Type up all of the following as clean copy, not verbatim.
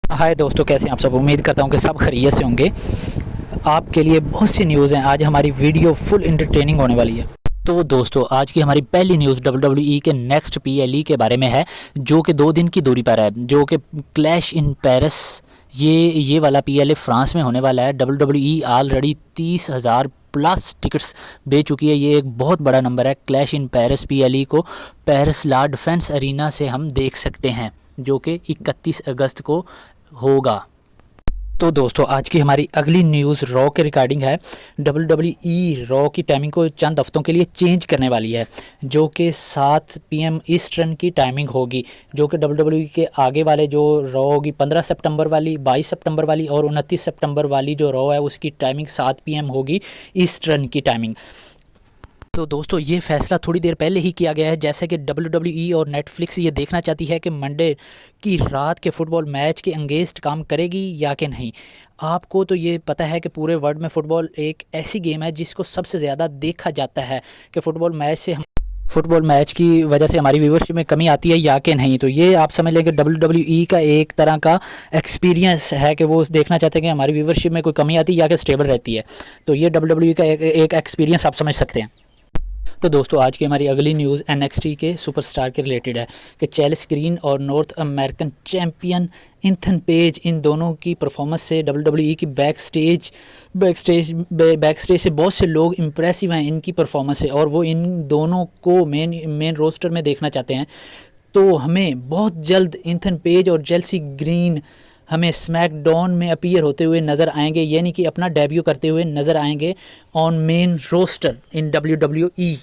हाय दोस्तों, कैसे हैं आप सब। उम्मीद करता हूँ कि सब खैरियत से होंगे। आपके लिए बहुत सी न्यूज़ हैं। आज हमारी वीडियो फुल इंटरटेनिंग होने वाली है। तो दोस्तों, आज की हमारी पहली न्यूज़ डब्ल्यूडब्ल्यूई के नेक्स्ट पीएलई के बारे में है, जो कि 2 दिन की दूरी पर है, जो कि क्लैश इन पेरिस। ये वाला पीएलए फ्रांस में होने वाला है। डब्ल्यूडब्ल्यूई ऑलरेडी 30,000 प्लस टिकट्स बेच चुकी है। ये एक बहुत बड़ा नंबर है। क्लैश इन पेरिस पीएलई को पेरिस ला डिफेंस अरीना से हम देख सकते हैं, जो कि 31 अगस्त को होगा। तो दोस्तों, आज की हमारी अगली न्यूज़ रॉ के रिगार्डिंग है। डब्ल्यूडब्ल्यूई रॉ की टाइमिंग को चंद हफ्तों के लिए चेंज करने वाली है, जो कि 7 PM ईस्टर्न की टाइमिंग होगी। जो कि डब्ल्यूडब्ल्यूई के आगे वाले जो रॉ होगी 15 सितंबर वाली, 22 सितंबर वाली और 29 सितंबर वाली जो रॉ है, उसकी टाइमिंग 7 PM होगी ईस्टर्न की टाइमिंग। तो दोस्तों, ये फैसला थोड़ी देर पहले ही किया गया है, जैसे कि डब्ल्यूडब्ल्यूई और नेटफ्लिक्स ये देखना चाहती है कि मंडे की रात के फुटबॉल मैच के अगेंस्ट काम करेगी या कि नहीं। आपको तो ये पता है कि पूरे वर्ल्ड में फ़ुटबॉल एक ऐसी गेम है जिसको सबसे ज़्यादा देखा जाता है, कि फुटबॉल मैच की वजह से हमारी व्यूवरशिप में कमी आती है या कि नहीं। तो ये आप समझ लें कि डब्ल्यूडब्ल्यूई का एक तरह का एक्सपीरियंस है कि वो देखना चाहते हैं कि हमारी व्यूवरशिप में कोई कमी आती है या कि स्टेबल रहती है। तो ये डब्ल्यूडब्ल्यूई का एक एक्सपीरियंस आप समझ सकते हैं। तो दोस्तों, आज की हमारी अगली न्यूज़ एनएक्सटी के सुपरस्टार के रिलेटेड है, कि चैलिस ग्रीन और North American champion Ethan Page, इन दोनों की परफॉर्मेंस से डब्ल्यूडब्ल्यूई की बैकस्टेज से बहुत से लोग इम्प्रेसिव हैं इनकी परफॉर्मेंस से, और वो इन दोनों को मेन रोस्टर में देखना चाहते हैं। तो हमें बहुत जल्द इथन पेज और चेल्सी ग्रीन हमें स्मैकडाउन में अपीयर होते हुए नज़र आएंगे, यानी कि अपना डेब्यू करते हुए नज़र आएंगे on main roster in WWE.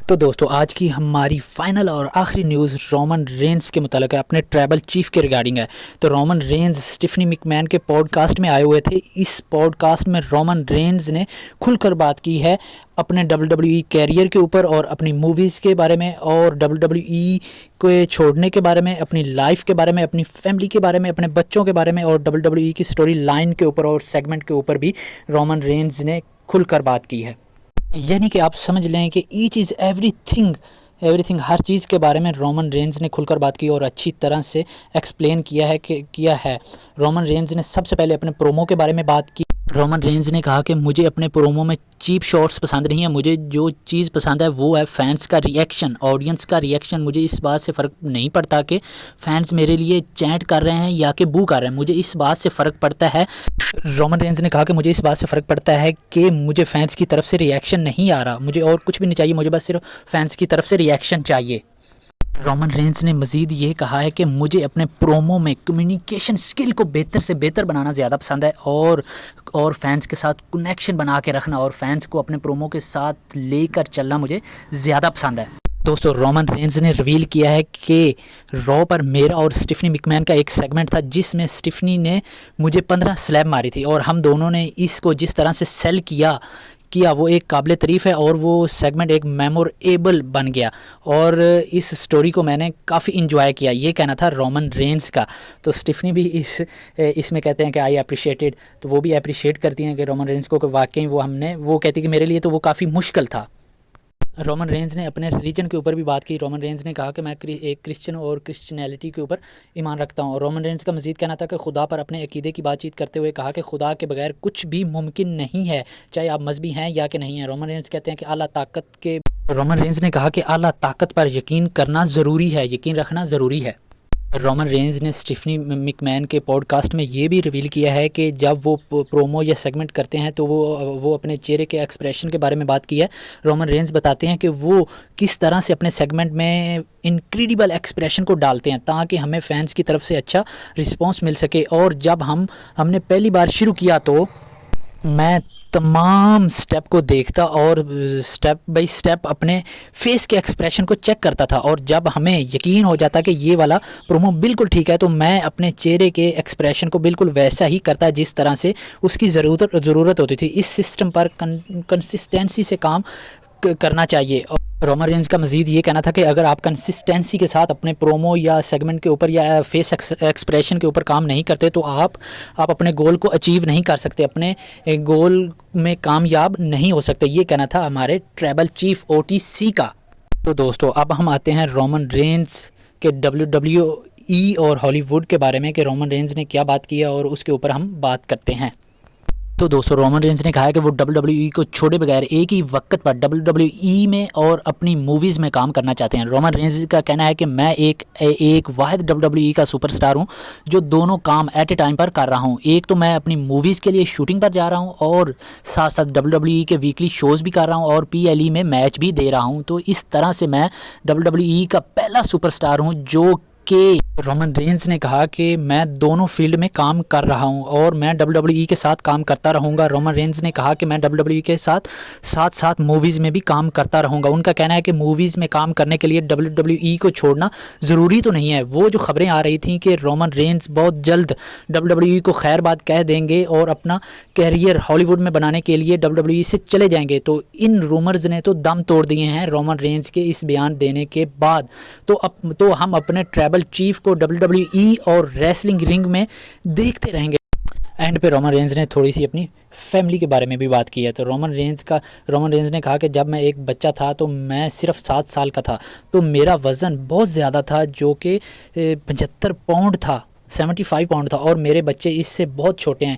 तो दोस्तों, आज की हमारी फाइनल और आखिरी न्यूज़ रोमन रेंस के मुतालिक है, अपने ट्राइबल चीफ के रिगार्डिंग है। तो रोमन रेंस स्टीफनी मैकमैन के पॉडकास्ट में आए हुए थे। इस पॉडकास्ट में रोमन रेंस ने खुलकर बात की है अपने डब्ल्यूडब्ल्यूई कैरियर के ऊपर और अपनी मूवीज़ के बारे में, और डब्ल्यूडब्ल्यूई को छोड़ने के बारे में, अपनी लाइफ के बारे में, अपनी फैमिली के बारे में, अपने बच्चों के बारे में, और डब्ल्यूडब्ल्यूई की स्टोरी लाइन के ऊपर और सेगमेंट के ऊपर भी रोमन रेंस ने खुलकर बात की है। यानी कि आप समझ लें कि ईच इज़ एवरीथिंग हर चीज़ के बारे में रोमन रेंस ने खुलकर बात की और अच्छी तरह से एक्सप्लेन किया है। रोमन रेंस ने सबसे पहले अपने प्रोमो के बारे में बात की। रोमन रेंस ने कहा कि मुझे अपने प्रोमो में चीप शॉट्स पसंद नहीं है। मुझे जो चीज़ पसंद है वो है फैंस का रिएक्शन, ऑडियंस का रिएक्शन। मुझे इस बात से फ़र्क नहीं पड़ता कि फैंस मेरे लिए चैंट कर रहे हैं या कि बू कर रहे हैं। मुझे इस बात से फ़र्क पड़ता है, रोमन रेंस ने कहा कि मुझे इस बात से फ़र्क पड़ता है कि मुझे फैंस की तरफ से रिएक्शन नहीं आ रहा। मुझे और कुछ भी नहीं चाहिए, मुझे बस सिर्फ फैंस की तरफ से रिएक्शन चाहिए। रोमन रेंस ने मज़ीद ये कहा है कि मुझे अपने प्रोमो में कम्युनिकेशन स्किल को बेहतर से बेहतर बनाना ज़्यादा पसंद है, और फैंस के साथ कनेक्शन बना के रखना और फैंस को अपने प्रोमो के साथ लेकर चलना मुझे ज़्यादा पसंद है। दोस्तों, रोमन रेंस ने रिवील किया है कि रॉ पर मेरा और स्टीफनी मैकमैन का एक सेगमेंट था जिसमें स्टीफनी ने मुझे 15 स्लैब मारी थी, और हम दोनों ने इसको जिस तरह से सेल किया वो एक काबिल तारीफ़ है, और वो सेगमेंट एक मेमोरेबल बन गया, और इस स्टोरी को मैंने काफ़ी इंजॉय किया। ये कहना था रोमन रेंस का। तो स्टीफनी भी इसमें कहते हैं कि आई अप्रिशिएटेड, तो वो भी अप्रिशिएट करती हैं कि रोमन रेंस को, कि वाकई वो कहती कि मेरे लिए तो वो काफ़ी मुश्किल था। रोमन रेंस ने अपने रिलीजन के ऊपर भी बात की। रोमन रेंस ने कहा कि मैं एक क्रिश्चियन और क्रिश्चियनिटी के ऊपर ईमान रखता हूँ। और रोमन रेंस का मज़ीद कहना था कि खुदा पर अपने अकीदे की बातचीत करते हुए कहा कि खुदा के बगैर कुछ भी मुमकिन नहीं है, चाहे आप मजहबी हैं या कि नहीं हैं। रोमन रेंस कहते हैं कि रोमन रेंस ने कहा कि आला ताकत पर यकीन करना ज़रूरी है, यकीन रखना ज़रूरी है। रोमन रेंस ने स्टीफनी मैकमैन के पॉडकास्ट में ये भी रिवील किया है कि जब वो प्रोमो या सेगमेंट करते हैं तो वो अपने चेहरे के एक्सप्रेशन के बारे में बात की है। रोमन रेंस बताते हैं कि वो किस तरह से अपने सेगमेंट में इनक्रेडिबल एक्सप्रेशन को डालते हैं ताकि हमें फैंस की तरफ से अच्छा रिस्पॉन्स मिल सके। और जब हमने पहली बार शुरू किया तो मैं तमाम स्टेप को देखता और स्टेप बाय स्टेप अपने फेस के एक्सप्रेशन को चेक करता था, और जब हमें यकीन हो जाता कि ये वाला प्रोमो बिल्कुल ठीक है तो मैं अपने चेहरे के एक्सप्रेशन को बिल्कुल वैसा ही करता जिस तरह से उसकी ज़रूरत होती थी। इस सिस्टम पर कंसिस्टेंसी से काम करना चाहिए। और रोमन रेंस का मज़ीद ये कहना था कि अगर आप कंसिस्टेंसी के साथ अपने प्रोमो या सेगमेंट के ऊपर या फेस एक्सप्रेशन के ऊपर काम नहीं करते तो आप अपने गोल को अचीव नहीं कर सकते, अपने गोल में कामयाब नहीं हो सकते। ये कहना था हमारे ट्राइबल चीफ OTC का। तो दोस्तों, अब हम आते हैं रोमन रेंस के WWE और हॉलीवुड के बारे में कि रोमन रेंज ने क्या बात की है, और उसके ऊपर हम बात करते हैं। तो दोस्तों, रोमन रेंज ने कहा है कि वो WWE को छोड़े बगैर एक ही वक्त पर WWE में और अपनी मूवीज़ में काम करना चाहते हैं। रोमन रेंज का कहना है कि मैं एक वाहिद WWE का सुपरस्टार हूं जो दोनों काम एट ए टाइम पर कर रहा हूं। एक तो मैं अपनी मूवीज़ के लिए शूटिंग पर जा रहा हूं और साथ साथ WWE के वीकली शोज़ भी कर रहा हूं और PLE में मैच भी दे रहा हूं। तो इस तरह से मैं WWE का पहला सुपरस्टार हूँ जो कि रोमन रेंज ने कहा कि मैं दोनों फील्ड में काम कर रहा हूं और मैं WWE के साथ काम करता रहूंगा। रोमन रेंज ने कहा कि मैं WWE के साथ साथ मूवीज़ में भी काम करता रहूंगा। उनका कहना है कि मूवीज़ में काम करने के लिए WWE को छोड़ना ज़रूरी तो नहीं है। वो जो खबरें आ रही थी कि रोमन रेंज बहुत जल्द WWE को खैर बात कह देंगे और अपना कैरियर हॉलीवुड में बनाने के लिए WWE से चले जाएंगे, तो इन रूमर्स ने तो दम तोड़ दिए हैं रोमन रेंज के इस बयान देने के बाद। तो हम अपने ट्रैबल चीफ को WWE और रेसलिंग रिंग में देखते रहेंगे। एंड पे रोमन रेंज ने थोड़ी सी अपनी फैमिली के बारे में भी बात की है। तो रोमन रेंज ने कहा कि जब मैं एक बच्चा था तो मैं सिर्फ 7 साल का था, तो मेरा वज़न बहुत ज़्यादा था जो कि 75 पाउंड था, 75 पाउंड था, और मेरे बच्चे इससे बहुत छोटे हैं।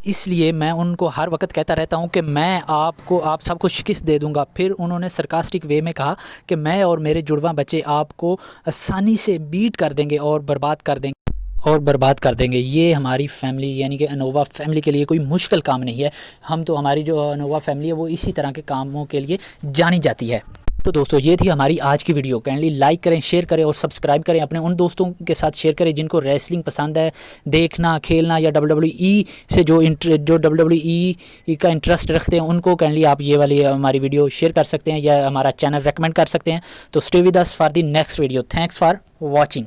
इसलिए मैं उनको हर वक्त कहता रहता हूं कि मैं आप सबको शिकस्त दे दूंगा। फिर उन्होंने सरकास्टिक वे में कहा कि मैं और मेरे जुड़वा बच्चे आपको आसानी से बीट कर देंगे और बर्बाद कर देंगे। ये हमारी फैमिली यानी कि अनोवा फैमिली के लिए कोई मुश्किल काम नहीं है। हमारी जो अनोवा फैमिली है वो इसी तरह के कामों के लिए जानी जाती है। तो दोस्तों, ये थी हमारी आज की वीडियो। काइंडली लाइक करें, शेयर करें और सब्सक्राइब करें। अपने उन दोस्तों के साथ शेयर करें जिनको रेसलिंग पसंद है देखना, खेलना, या WWE से जो WWE का इंटरेस्ट रखते हैं उनको काइंडली आप ये वाली हमारी वीडियो शेयर कर सकते हैं या हमारा चैनल रेकमेंड कर सकते हैं। तो stay with us for the next video. Thanks for watching.